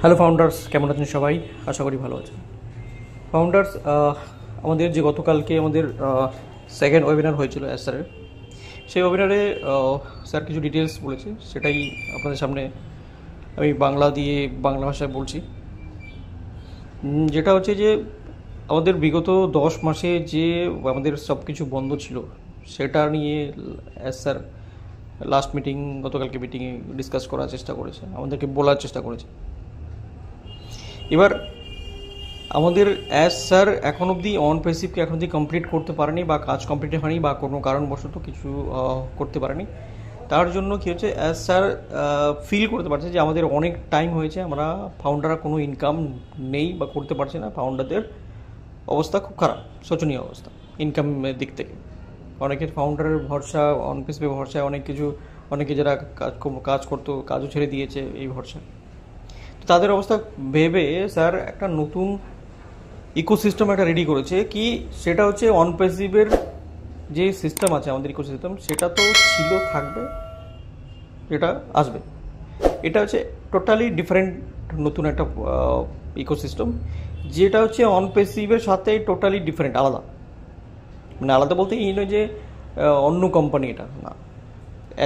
Hello founders, কেমন আছেন সবাই? আশা করি ভালো আছেন। ফাউন্ডার্স, আমাদের যে গতকালকে আমাদের সেকেন্ড ওয়েবিনার হয়েছিল স্যারের, সেই ওয়েবিনারে স্যার কিছু ডিটেলস বলেছে, সেটাই আপনাদের সামনে আমি বাংলা ভাষায় বলছি। যেটা হচ্ছে যে আমাদের বিগত 10 মাসে যে আমাদের সব কিছু বন্ধ ছিল, সেটা নিয়ে স্যার লাস্ট গতকালকে মিটিংয়ে ডিসকাস করার চেষ্টা করেছে, আমাদেরকে বলার চেষ্টা করেছে। এবার আমাদের স্যার এখন অবধি অন প্যাসিভকে এখন অবধি কমপ্লিট করতে পারেনি, বা কাজ কমপ্লিট হয়নি, বা কোনো কারণবশত কিছু করতে পারেনি। তার জন্য কী হচ্ছে, স্যার ফিল করতে পারছে যে আমাদের অনেক টাইম হয়েছে, আমরা ফাউন্ডাররা কোনো ইনকাম নেই বা করতে পারছে না। ফাউন্ডারদের অবস্থা খুব খারাপ, শোচনীয় অবস্থা ইনকামের দিক থেকে। অনেকের ফাউন্ডারের ভরসা, অন প্যাসিভে ভরসায় অনেকে যারা কাজ করতো, কাজও ছেড়ে দিয়েছে এই ভরসা। তাদের অবস্থা ভেবে স্যার একটা নতুন ইকোসিস্টেম একটা রেডি করেছে, কি সেটা হচ্ছে অন প্যাসিভের যে সিস্টেম আছে আমাদের ইকোসিস্টেম, সেটা তো ছিল, থাকবে, যেটা আসবে, এটা হচ্ছে টোটালি ডিফারেন্ট নতুন একটা ইকোসিস্টেম, যেটা হচ্ছে অন প্যাসিভের সাথে টোটালি ডিফারেন্ট, আলাদা। মানে আলাদা বলতে এই নয় যে অন্য কোম্পানি, এটা না,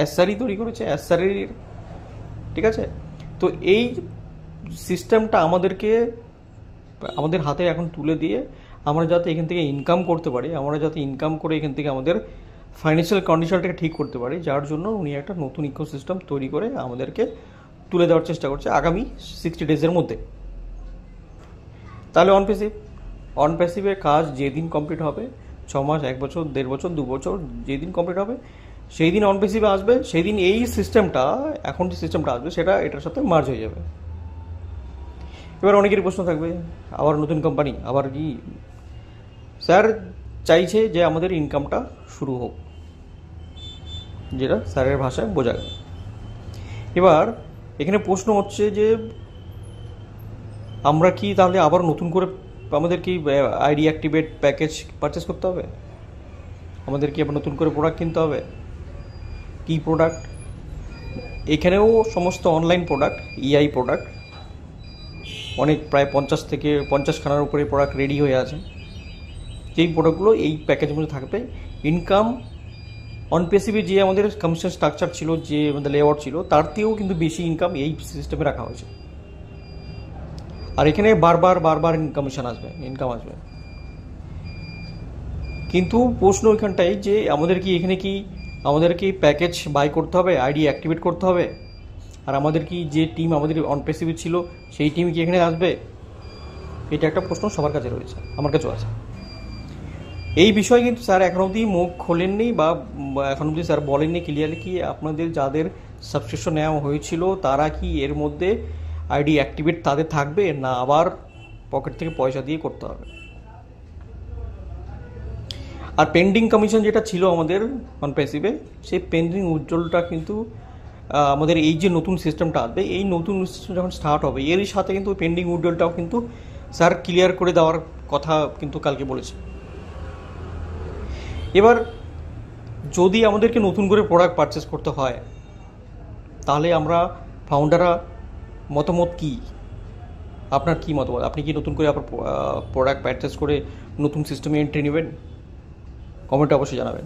এসআরই তৈরি করেছে, এসআরই, ঠিক আছে। তো এই সিস্টেমটা আমাদের হাতে এখন তুলে দিয়ে আমরা যাতে এখান থেকে ইনকাম করতে পারি, আমরা যাতে ইনকাম করে এখান থেকে আমাদের ফাইন্যান্সিয়াল কন্ডিশনটাকে ঠিক করতে পারি, যার জন্য উনি একটা নতুন ইকোসিস্টেম তৈরি করে আমাদেরকে তুলে দেওয়ার চেষ্টা করছে আগামী 60 ডেজের মধ্যে। তাহলে অন প্যাসিভের কাজ যেদিন কমপ্লিট হবে, 6 মাস, 1 বছর, 1.5 বছর, 2 বছর, যেদিন কমপ্লিট হবে সেই দিন অন প্যাসিভে আসবে, সেই দিন এই সিস্টেমটা, এখন যে সিস্টেমটা আসবে সেটা এটার সাথে মার্জ হয়ে যাবে। এবার অনেকেরই প্রশ্ন থাকবে, আবার নতুন কোম্পানি, আবার কি? স্যার চাইছে যে আমাদের ইনকামটা শুরু হোক, যেটা স্যারের ভাষায় বোঝা গেল। এবার এখানে প্রশ্ন হচ্ছে যে আমরা কি তাহলে আবার নতুন করে আমাদের কি আইডি অ্যাক্টিভেট প্যাকেজ পারচেস করতে হবে? আমাদের কি আবার নতুন করে প্রোডাক্ট কিনতে হবে? কি প্রোডাক্ট? এখানেও সমস্ত অনলাইন প্রোডাক্ট, ইআই প্রোডাক্ট, অনেক প্রায় 50 খানার উপরে প্রোডাক্ট রেডি হয়ে আছে। যেই প্রোডাক্টগুলো এই প্যাকেজের মধ্যে থাকবে। ইনকাম অন প্যাসিভে যে আমাদের কমিশন স্ট্রাকচার ছিল, যে আমাদের লেআউট ছিল, তার থেকেও কিন্তু বেশি ইনকাম এই সিস্টেমে রাখা হয়েছে। আর এখানে বারবার ইনকাম আসবে। কিন্তু প্রশ্ন ওইখানটাই যে আমাদের কি প্যাকেজ বাই করতে হবে, আইডি অ্যাক্টিভেট করতে হবে? আর আমাদের কি যে টিম আমাদের অন প্যাসিভে ছিল, সেই টিম কি এখানে আসবে? এটা একটা প্রশ্ন সবার কাছে রয়েছে, আমার কাছেও আছে। এই বিষয়ে কিন্তু স্যার এখন অবধি মুখ খোলেননি, বা এখন অবধি স্যার বলেননি ক্লিয়ারলি কি আপনাদের যাদের সাবস্ক্রিপশন নেওয়া হয়েছিল তারা কি এর মধ্যে আইডি অ্যাক্টিভেট তাদের থাকবে, না আবার পকেট থেকে পয়সা দিয়ে করতে হবে। আর পেন্ডিং কমিশন যেটা ছিল আমাদের অন প্যাসিভে, সেই পেন্ডিং উইথড্রলটা কিন্তু আমাদের এই যে নতুন সিস্টেমটা আসবে, এই নতুন সিস্টেম যখন স্টার্ট হবে, এরই সাথে কিন্তু পেন্ডিং উইথড্রলটাও কিন্তু স্যার ক্লিয়ার করে দেওয়ার কথা কিন্তু কালকে বলেছে। এবার যদি আমাদেরকে নতুন করে প্রোডাক্ট পারচেস করতে হয়, তাহলে আমরা ফাউন্ডাররা মতামত কি? আপনার কি মতামত? আপনি কি নতুন করে আবার প্রোডাক্ট পারচেস করে নতুন সিস্টেমে এন্ট্রি নেবেন? কমেন্টে অবশ্যই জানাবেন।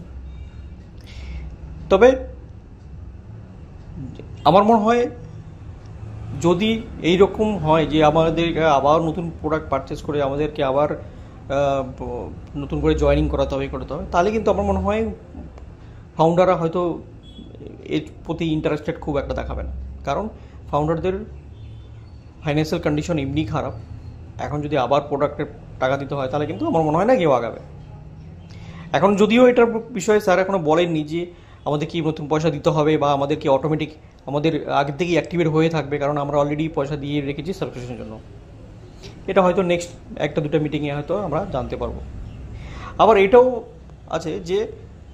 তবে আমার মনে হয় যদি এই রকম হয় যে আমাদের আবার নতুন প্রোডাক্ট পারচেস করে আমাদেরকে আবার নতুন করে জয়েনিং করাতে হবে, তাহলে কিন্তু আমার মনে হয় ফাউন্ডাররা হয়তো এর প্রতি ইন্টারেস্টেড খুব একটা দেখাবে না। কারণ ফাউন্ডারদের ফাইন্যান্সিয়াল কন্ডিশন এমনি খারাপ, এখন যদি আবার প্রোডাক্টের টাকা দিতে হয় তাহলে কিন্তু আমার মনে হয় না কেউ আগাবে। এখন যদিও এটার বিষয়ে স্যার এখনও বলেননি যে আমাদের কি নতুন পয়সা দিতে হবে, বা আমাদের কি অটোমেটিক আমাদের আগের থেকেই অ্যাক্টিভেট হয়ে থাকবে, কারণ আমরা অলরেডি পয়সা দিয়ে রেখেছি সাবস্ক্রিপশনের জন্য। এটা হয়তো নেক্সট 1-2টা মিটিংয়ে হয়তো আমরা জানতে পারবো। আবার এটাও আছে যে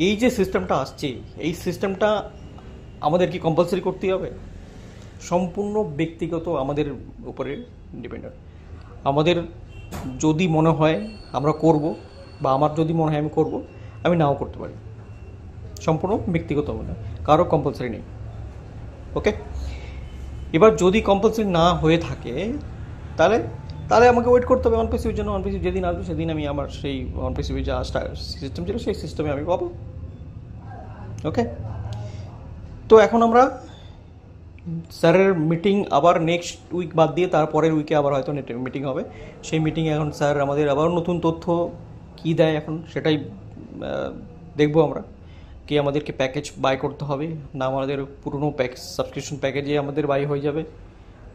এই যে সিস্টেমটা আসছে, এই সিস্টেমটা আমাদের কি কম্পালসারি করতেই হবে? সম্পূর্ণ ব্যক্তিগত আমাদের উপরে ডিপেন্ডেন্ট। আমাদের যদি মনে হয় আমরা করব, বা আমার যদি মনে হয় আমি করব, আমি নাও করতে পারি। সম্পূর্ণ ব্যক্তিগত, কারো কম্পালসারি নেই। ওকে, এবার যদি কম্পালসারি না হয়ে থাকে তাহলে তাহলে আমাকে ওয়েট করতে হবে অন পেসিভের জন্য। অন পেসিভ যেদিন আসবে সেদিন আমি আমার সেই অন পেসিভের যা সিস্টেম ছিল সেই সিস্টেমে আমি পাবো। ওকে, তো এখন আমরা স্যারের মিটিং আবার নেক্সট উইক বাদ দিয়ে তারপরের উইকে আবার হয়তো মিটিং হবে। সেই মিটিংয়ে এখন স্যার আমাদের আবার নতুন তথ্য কী দেয় এখন সেটাই দেখবো আমরা, কি আমাদেরকে প্যাকেজ বাই করতে হবে না আমাদের পুরনো সাবস্ক্রিপশন প্যাকেজে আমাদের বাই হয়ে যাবে,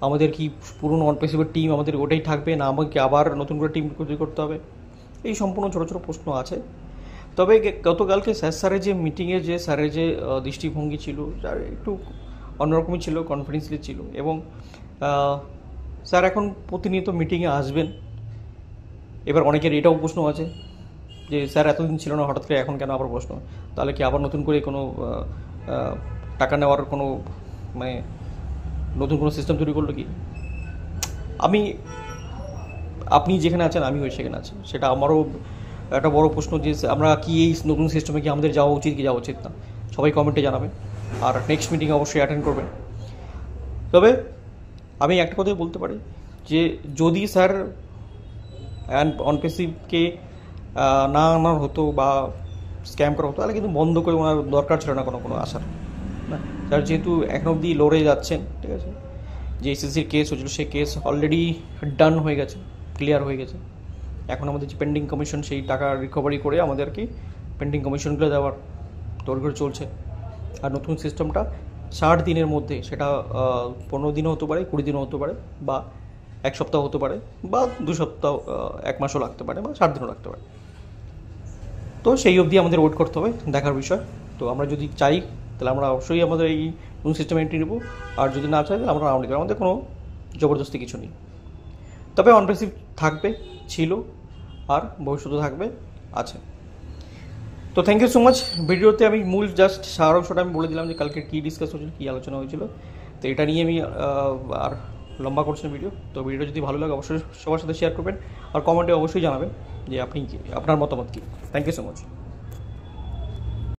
আমাদের কি পুরনো অন পেসিভের টিম আমাদের ওটাই থাকবে না আমাকে আবার নতুন করে টিম তৈরি করতে হবে, এই সম্পূর্ণ ছোটো ছোটো প্রশ্ন আছে। তবে গতকালকে স্যারের যে মিটিংয়ে যে স্যারের যে দৃষ্টিভঙ্গি ছিল যার একটু অন্যরকমই ছিল, কনফিডেন্সলি ছিল। এবং স্যার এখন প্রতিনিয়ত মিটিংয়ে আসবেন। এবার অনেকের এটাও প্রশ্ন আছে যে স্যার এতদিন ছিল না হঠাৎ করে এখন কেন আবার প্রশ্ন, তাহলে কি আবার নতুন করে কোনো টাকা নেওয়ার কোনো মানে নতুন কোনো সিস্টেম তৈরি করলো কি? আপনি যেখানে আছেন আমিও সেখানে আছি, সেটা আমারও একটা বড় প্রশ্ন যে আমরা কি এই নতুন সিস্টেমে কি আমাদের যাওয়া উচিত কি যাওয়া উচিত না। সবাই কমেন্টে জানাবেন আর নেক্সট মিটিং অবশ্যই অ্যাটেন্ড করবেন। তবে আমি একটা কথাই বলতে পারি যে যদি স্যার অন পেসিভকে না আনার হতো বা স্ক্যাম করা হতো তাহলে কিন্তু বন্ধ করে ওনার দরকার ছিল না কোনো আসার না। স্যার যেহেতু এখন অবধি লড়ে যাচ্ছেন, ঠিক আছে, যে এসএসসির কেস হয়েছিল সেই কেস অলরেডি ডান হয়ে গেছে, ক্লিয়ার হয়ে গেছে। এখন আমাদের যে পেন্ডিং কমিশন সেই টাকা রিকভারি করে আমাদেরকে পেন্ডিং কমিশনগুলো দেওয়ার তোড়জোড় চলছে। আর নতুন সিস্টেমটা 60 দিনের মধ্যে, সেটা 15 দিনও হতে পারে, 20 দিনও হতে পারে, বা 1 সপ্তাহ হতে পারে, বা 2 সপ্তাহ, 1 মাসও লাগতে পারে, বা 60 দিনও লাগতে পারে। তো সেই অবধি আমাদের ওয়েট করতে হবে, দেখার বিষয়। তো আমরা যদি চাই তাহলে আমরা অবশ্যই আমাদের এই নতুন সিস্টেমে এন্ট্রি নেব, আর যদি না চাই তাহলে আমরা নাও নিতে, আমাদের কোনো জবরদস্তি কিছু নেই। তবে অন পেসিভ থাকবে, ছিল, আর ভবিষ্যতে থাকবে, আছে। তো থ্যাংক ইউ সো মাচ। ভিডিওতে আমি মূল জাস্ট সারাংশটা আমি বলে দিলাম যে কালকে কী ডিসকাস হয়েছিল, কী আলোচনা হয়েছিল। তো এটা নিয়ে আমি আর লম্বা করছি ভিডিও। তো ভিডিওটা যদি ভালো লাগে অবশ্যই সবার সাথে শেয়ার করবেন আর কমেন্টে অবশ্যই জানাবেন যে আপনার মতামত কী। Thank you so much.